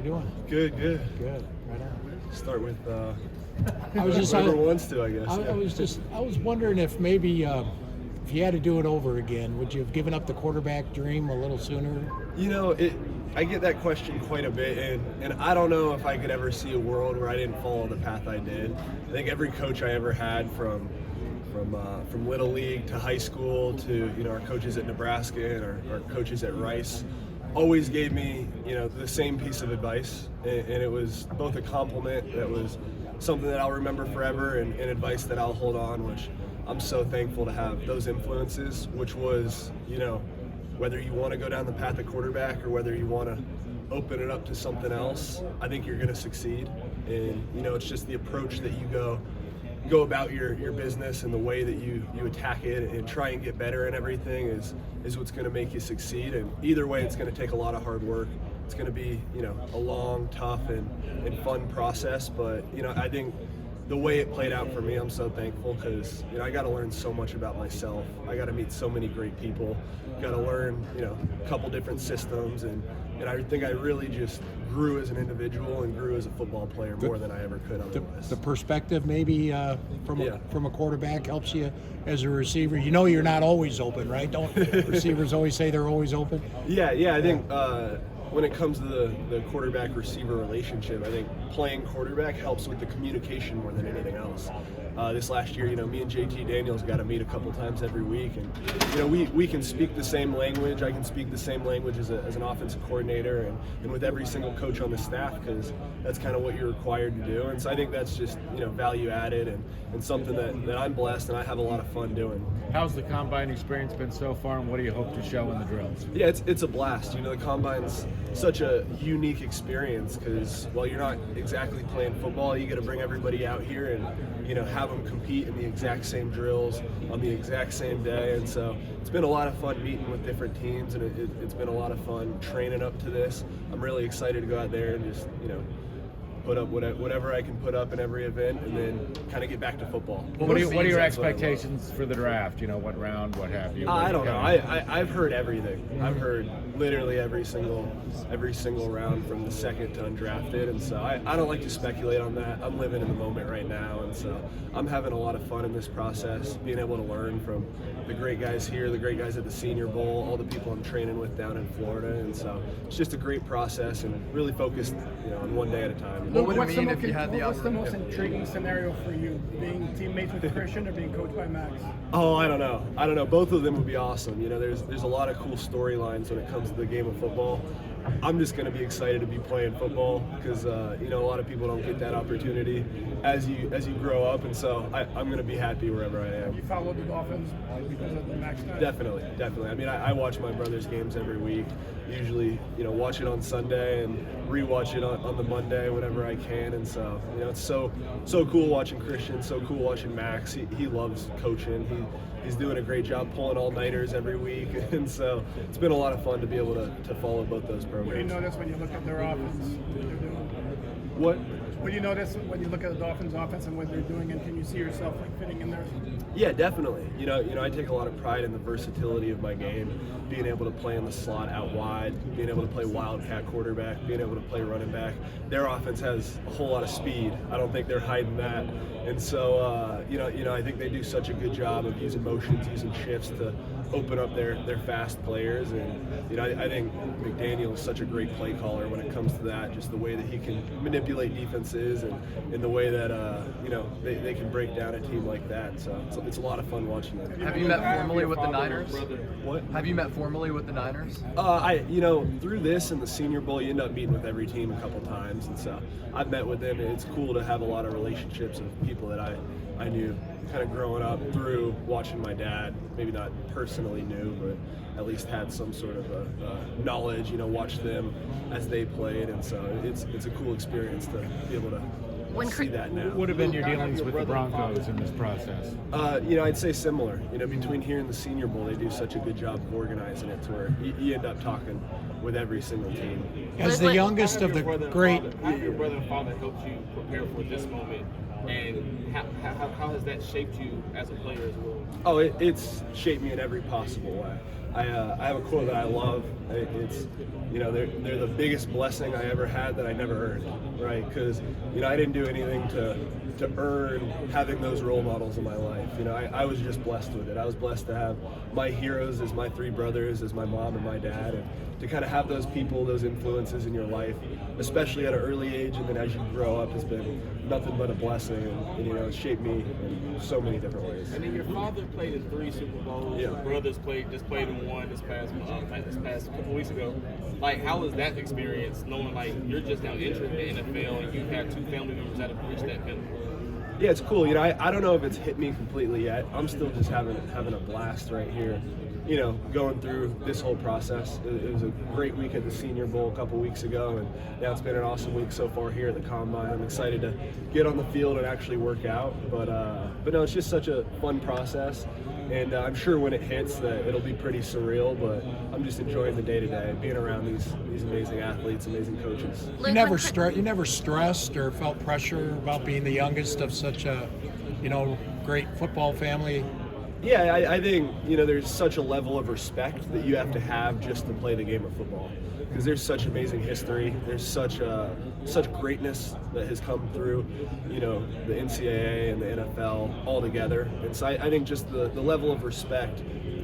you doing? Good. Good. Right on. Start with I was just whoever wants to, I guess. I was wondering if maybe if you had to do it over again, would you have given up the quarterback dream a little sooner? You know, I get that question quite a bit, and I don't know if I could ever see a world where I didn't follow the path I did. I think every coach I ever had, from Little League to high school to our coaches at Nebraska and our coaches at Rice, always gave me the same piece of advice, and it was both a compliment that was something that I'll remember forever, and advice that I'll hold on, which I'm so thankful to have those influences, which was whether you want to go down the path of quarterback or whether you want to open it up to something else, I think you're going to succeed. And it's just the approach that you go about your business and the way that you attack it and try and get better and everything is what's going to make you succeed. And either way, it's going to take a lot of hard work. It's going to be a long, tough, and fun process. But I think the way it played out for me, I'm so thankful because I got to learn so much about myself. I got to meet so many great people. Got to learn a couple different systems, and I think I really just grew as an individual and grew as a football player more than I ever could otherwise. The perspective maybe from a quarterback helps you as a receiver. You're not always open, right? Don't receivers always say they're always open? Yeah. I think when it comes to the quarterback-receiver relationship, I think playing quarterback helps with the communication more than anything else. This last year, me and JT Daniels got to meet a couple times every week, and we can speak the same language. I can speak the same language as an offensive coordinator and with every single coach on the staff, because that's kind of what you're required to do. And so I think that's just value added and something that I'm blessed and I have a lot of fun doing. How's the combine experience been so far, and what do you hope to show in the drills? Yeah, it's a blast. The combine's such a unique experience because while you're not exactly playing football, you got to bring everybody out here and have them compete in the exact same drills on the exact same day. And so it's been a lot of fun meeting with different teams, and it's been a lot of fun training up to this. I'm really excited to go out there and just put up whatever I can put up in every event, and then kind of get back to football. Well, what are your expectations for the draft? What round, what have you? I don't know. I've heard everything. I've heard literally every single round from the second to undrafted, and so I don't like to speculate on that. I'm living in the moment right now, and so I'm having a lot of fun in this process, being able to learn from the great guys here, the great guys at the Senior Bowl, all the people I'm training with down in Florida, and so it's just a great process and really focused on one day at a time. What would it mean if you had the opportunity? What's the most intriguing scenario for you, being teammates with Christian or being coached by Max? Oh, I don't know. Both of them would be awesome. There's a lot of cool storylines when it comes to the game of football. I'm just going to be excited to be playing football because a lot of people don't get that opportunity as you grow up, and so I'm going to be happy wherever I am. You follow the Dolphins because of the Max time? Definitely. I mean, I watch my brother's games every week. Usually, watch it on Sunday and rewatch it on the Monday whenever I can, and so it's so cool watching Christian. So cool watching Max. He loves coaching. He's doing a great job pulling all-nighters every week, and so it's been a lot of fun to be able to follow both those programs. What do you notice when you look at their offense, what they're doing? What do you notice when you look at the Dolphins' offense and what they're doing, and can you see yourself fitting in there? Yeah, definitely. I take a lot of pride in the versatility of my game, being able to play in the slot out wide, being able to play wildcat quarterback, being able to play running back. Their offense has a whole lot of speed. I don't think they're hiding that. And so, I think they do such a good job of using motions, using shifts to open up their fast players. And, I think McDaniel is such a great play caller when it comes to that, just the way that he can manipulate defenses and in the way that, they can break down a team like that. So it's a lot of fun watching them. Have you met formally with the Niners? What? Have you met formally with the Niners? Through this and the Senior Bowl, you end up meeting with every team a couple times, and so I've met with them, and it's cool to have a lot of relationships of people that I knew kind of growing up through watching my dad. Maybe not personally knew, but at least had some sort of knowledge. Watched them as they played, and so it's a cool experience to be able to see that now. What would have been your dealings with the Broncos in this process? I'd say similar. Between here and the Senior Bowl, they do such a good job of organizing it to where you end up talking with every single team. As the youngest of the great... How have your brother and father helped you prepare for this moment, and how has that shaped you as a player as well? Oh, it's shaped me in every possible way. I have a quote that I love. It's, they're the biggest blessing I ever had that I never earned, right? Because, I didn't do anything to earn having those role models in my life. I was just blessed with it. I was blessed to have my heroes as my 3 brothers, as my mom and my dad, and to kind of have those people, those influences in your life, especially at an early age, and then as you grow up, has been nothing but a blessing, and it's shaped me in so many different ways. And then your father played in 3 Super Bowls. Yeah. Your brothers played in 1 this past couple weeks ago. Like, how was that experience, knowing like you're just now entering the NFL and you have 2 family members that have reached that pinnacle? Yeah, it's cool. I don't know if it's hit me completely yet. I'm still just having a blast right here. Going through this whole process. It was a great week at the Senior Bowl a couple weeks ago, and now it's been an awesome week so far here at the Combine. I'm excited to get on the field and actually work out, but no, it's just such a fun process, and I'm sure when it hits that it'll be pretty surreal, but I'm just enjoying the day-to-day, being around these amazing athletes, amazing coaches. You never stressed or felt pressure about being the youngest of such a, great football family? Yeah, I think, there's such a level of respect that you have to have just to play the game of football, because there's such amazing history. There's such greatness that has come through, the NCAA and the NFL all together. And so I think just the level of respect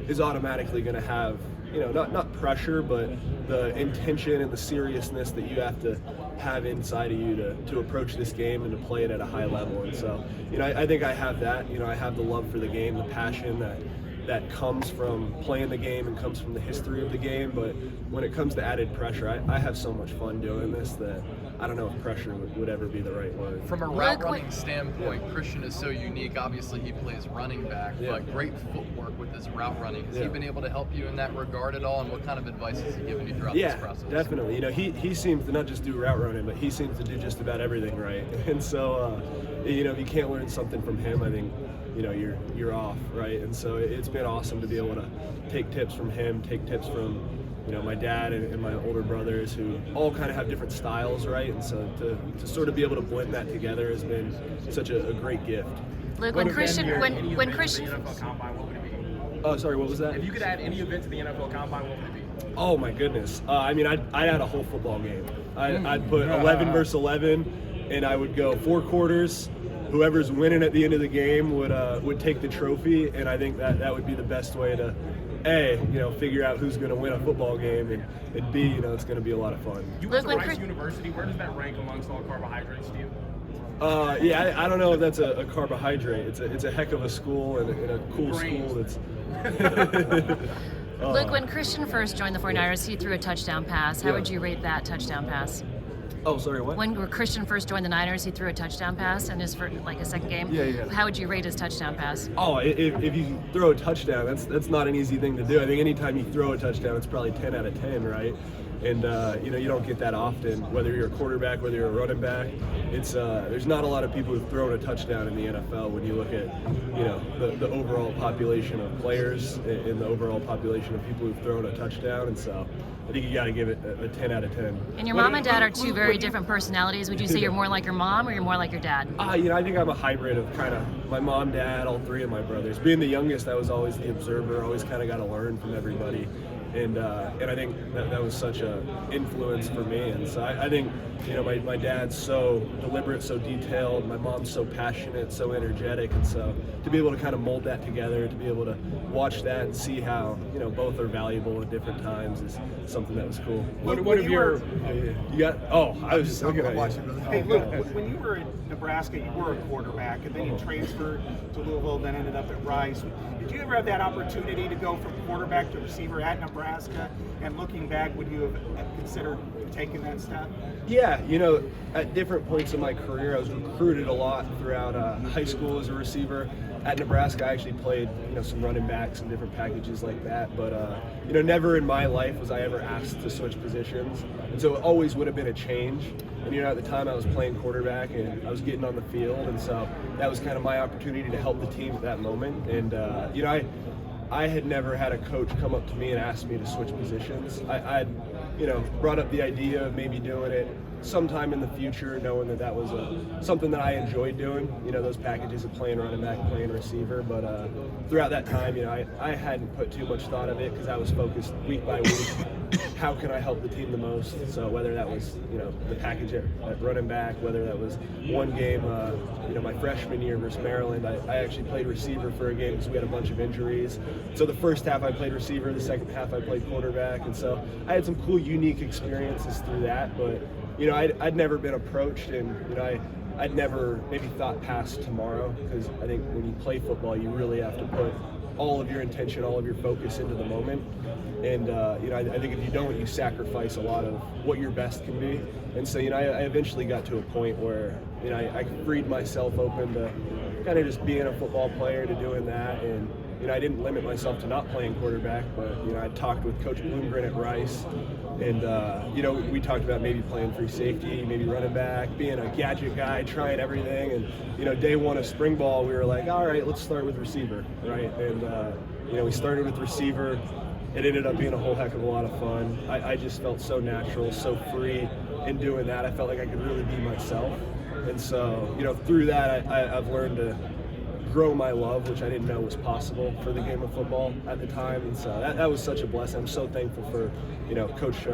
is automatically going to have, not pressure, but the intention and the seriousness that you have to have inside of you to approach this game and to play it at a high level. And so, I think I have that. I have the love for the game, the passion that comes from playing the game and comes from the history of the game. But when it comes to added pressure, I have so much fun doing this that I don't know if pressure would ever be the right word. From a route running standpoint, Christian is so unique. Obviously, he plays running back, but great footwork with his route running. Has he been able to help you in that regard at all, and what kind of advice has he given you throughout this process? Yeah, definitely. He seems to not just do route running, but he seems to do just about everything right. And so, if you can't learn something from him, I think, you're off, right? And so it's been awesome to be able to take tips from him, take tips from my dad and my older brothers, who all kind of have different styles, right? And so to sort of be able to blend that together has been such a great gift. Luke, when Christian NFL Combine, what would it be? Oh, sorry, what was that? If you could add any event to the NFL Combine, what would it be? Oh my goodness. I'd add a whole football game. I'd put 11 versus 11, and I would go 4 quarters. Whoever's winning at the end of the game would take the trophy, and I think that would be the best way to A, figure out who's going to win a football game, and B, it's going to be a lot of fun. You went to Rice University. Where does that rank amongst all carbohydrates to you? I don't know if that's a carbohydrate. It's a heck of a school and a cool school that's. Luke, when Christian first joined the 49ers, he threw a touchdown pass. How would you rate that touchdown pass? Oh, sorry, what? When Christian first joined the Niners, he threw a touchdown pass in his second game. Yeah. How would you rate his touchdown pass? Oh, if you throw a touchdown, that's not an easy thing to do. I think anytime you throw a touchdown, it's probably 10 out of 10, right? And you don't get that often, whether you're a quarterback, whether you're a running back. It's there's not a lot of people who've thrown a touchdown in the NFL when you look at the overall population of players and the overall population of people who've thrown a touchdown. And so I think you got to give it a 10 out of 10. And your mom and dad are 2 very different personalities. Would you say you're more like your mom or you're more like your dad? I think I'm a hybrid of kind of my mom, dad, all 3 of my brothers. Being the youngest, I was always the observer, always kind of got to learn from everybody. And I think that was such a influence for me. And so I think, my dad's so deliberate, so detailed. My mom's so passionate, so energetic. And so to be able to kind of mold that together, to be able to watch that and see how, both are valuable at different times is something that was cool. What have your... You got... Oh, I was just looking at you. Hey, look, when you were in Nebraska, you were a quarterback, and then you transferred to Louisville, then ended up at Rice. Did you ever have that opportunity to go from quarterback to receiver at Nebraska? And looking back, would you have considered taking that step? Yeah, at different points in my career, I was recruited a lot throughout high school as a receiver. At Nebraska, I actually played, some running backs and different packages like that. But, never in my life was I ever asked to switch positions. And so it always would have been a change. And, at the time I was playing quarterback and I was getting on the field. And so that was kind of my opportunity to help the team at that moment. And, I had never had a coach come up to me and ask me to switch positions. brought up the idea of maybe doing it sometime in the future, knowing that was something that I enjoyed doing, those packages of playing running back, playing receiver. But throughout that time, I hadn't put too much thought of it because I was focused week by week. How can I help the team the most? So whether that was, the package at running back, whether that was one game, my freshman year versus Maryland, I actually played receiver for a game because we had a bunch of injuries. So the first half I played receiver, the second half I played quarterback. And so I had some cool, unique experiences through that. But I'd never been approached, and I'd never maybe thought past tomorrow, because I think when you play football, you really have to put all of your intention, all of your focus into the moment. And I think if you don't, you sacrifice a lot of what your best can be. And so I eventually got to a point where I freed myself open to kind of just being a football player, to doing that. And I didn't limit myself to not playing quarterback, but I talked with Coach Bloomgren at Rice, and we talked about maybe playing free safety, maybe running back, being a gadget guy, trying everything. And day one of spring ball, we were like, all right, let's start with receiver, right? And we started with receiver. It ended up being a whole heck of a lot of fun. I just felt so natural, so free in doing that. I felt like I could really be myself. And so through that, I've learned to grow my love, which I didn't know was possible for the game of football at the time. And so that was such a blessing. I'm so thankful for Coach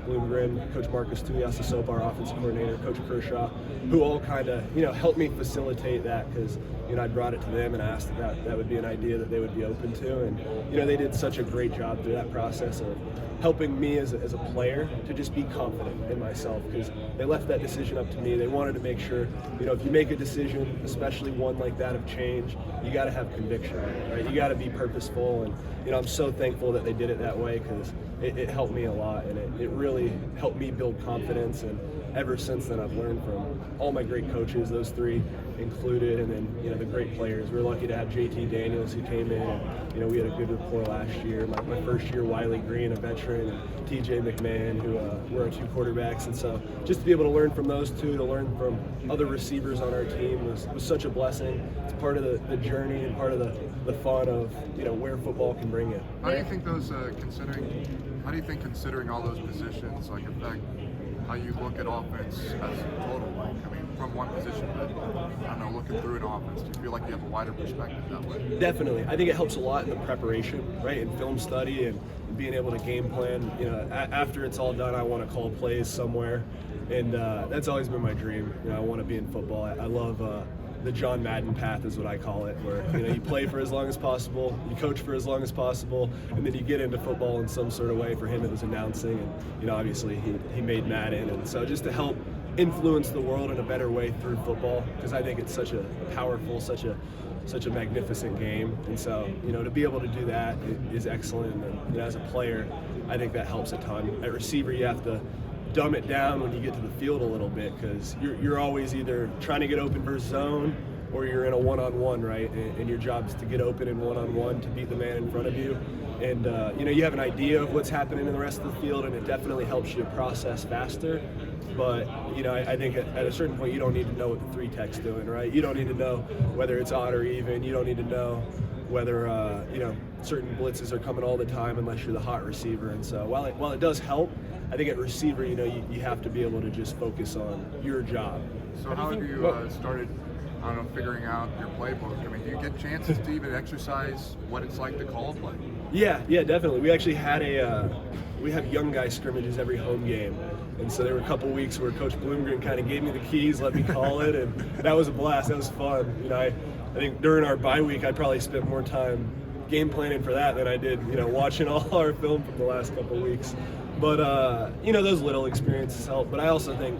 Bloomgren, Coach Marcus Tuiasosopo, our offensive coordinator, Coach Kershaw, who all kind of helped me facilitate that, because I brought it to them and asked that would be an idea that they would be open to. And they did such a great job through that process of helping me as a player to just be confident in myself, because they left that decision up to me. They wanted to make sure, if you make a decision, especially one like that of change, you got to have conviction, right? You got to be purposeful. And I'm so thankful that they did it that way, because it helped me a lot, and it really helped me build confidence. And ever since then, I've learned from all my great coaches, those three included, and then the great players. We're lucky to have JT Daniels, who came in, and we had a good rapport last year. My first year, Wiley Green, a veteran, and TJ McMahon, who were our two quarterbacks. And so just to be able to learn from those two, to learn from other receivers on our team was such a blessing. It's part of the journey and part of the fun of where football can bring you. How do you think considering all those positions affect how you look at offense as a total? From one position, but looking through an offense, do you feel like you have a wider perspective that way? Definitely. I think it helps a lot in the preparation, right? In film study and being able to game plan. After it's all done, I want to call plays somewhere, and that's always been my dream. I want to be in football. I love the John Madden path, is what I call it, where you play for as long as possible, you coach for as long as possible, and then you get into football in some sort of way. For him, it was announcing, and obviously he made Madden, and so just to help influence the world in a better way through football, because I think it's such a powerful, such a magnificent game. And so to be able to do that is excellent. And as a player, I think that helps a ton. At receiver, you have to dumb it down when you get to the field a little bit, because you're always either trying to get open versus zone, or you're in a one-on-one, right? And your job is to get open in one-on-one to beat the man in front of you. And you have an idea of what's happening in the rest of the field, and it definitely helps you process faster. But I think at a certain point, you don't need to know what the three tech's doing, right? You don't need to know whether it's odd or even. You don't need to know whether certain blitzes are coming all the time, unless you're the hot receiver. And so while it does help, I think at receiver, you have to be able to just focus on your job. So how have you started figuring out your playbook? Do you get chances to even exercise what it's like to call a play? Yeah, definitely. We actually had we have young guy scrimmages every home game. And so there were a couple weeks where Coach Bloomgren kind of gave me the keys, let me call it, and that was a blast. That was fun. I think during our bye week, I probably spent more time game planning for that than I did, watching all our film from the last couple weeks. But those little experiences help. But I also think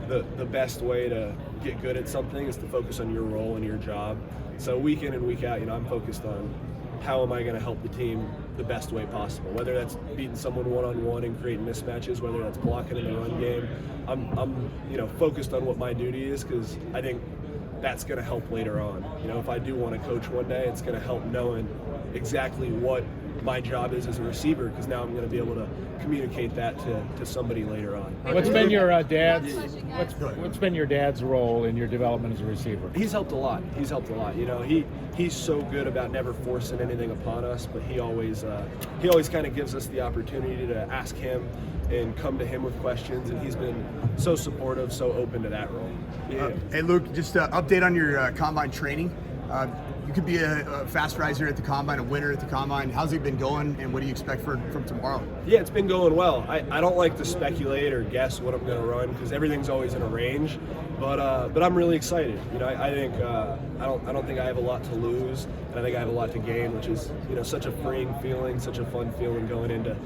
the best way to get good at something is to focus on your role and your job. So week in and week out, I'm focused on how am I going to help the team the best way possible, whether that's beating someone one-on-one and creating mismatches, whether that's blocking in the run game. I'm focused on what my duty is, because I think that's going to help later on. If I do want to coach one day, it's going to help knowing exactly what my job is as a receiver, because now I'm going to be able to communicate that to somebody later on. What's been your what's been your dad's role in your development as a receiver? He's helped a lot. You know, he's so good about never forcing anything upon us, but he always kind of gives us the opportunity to ask him and come to him with questions, and he's been so supportive, so open to that role. Yeah. Hey Luke, just an update on your combine training. You could be a fast riser at the combine, a winner at the combine. How's it been going, and what do you expect from tomorrow? Yeah, it's been going well. I don't like to speculate or guess what I'm going to run, because everything's always in a range. But I'm really excited. You know, I think I don't think I have a lot to lose, and I think I have a lot to gain, which is, you know, such a freeing feeling, such a fun feeling going into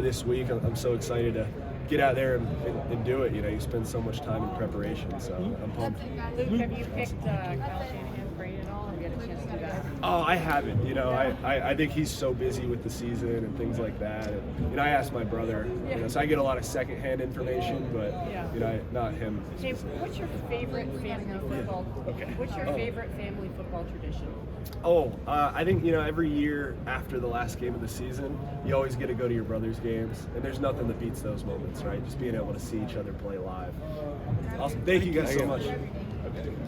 this week. I'm so excited to get out there and do it. You know, you spend so much time in preparation, so I'm pumped. Luke, have you picked Kyle Shanahan's brain at all? Have you had a chance to do that? Oh, I haven't. You know, I think he's so busy with the season and things like that. And, you know, I asked my brother, you know, so I get a lot of secondhand information, but, you know, not him. Hey, what's your favorite family football? What's your favorite family football tradition? I think, you know, every year after the last game of the season, you always get to go to your brother's games, and there's nothing that beats those moments, right? Just being able to see each other play live. Awesome. Thank you guys so much.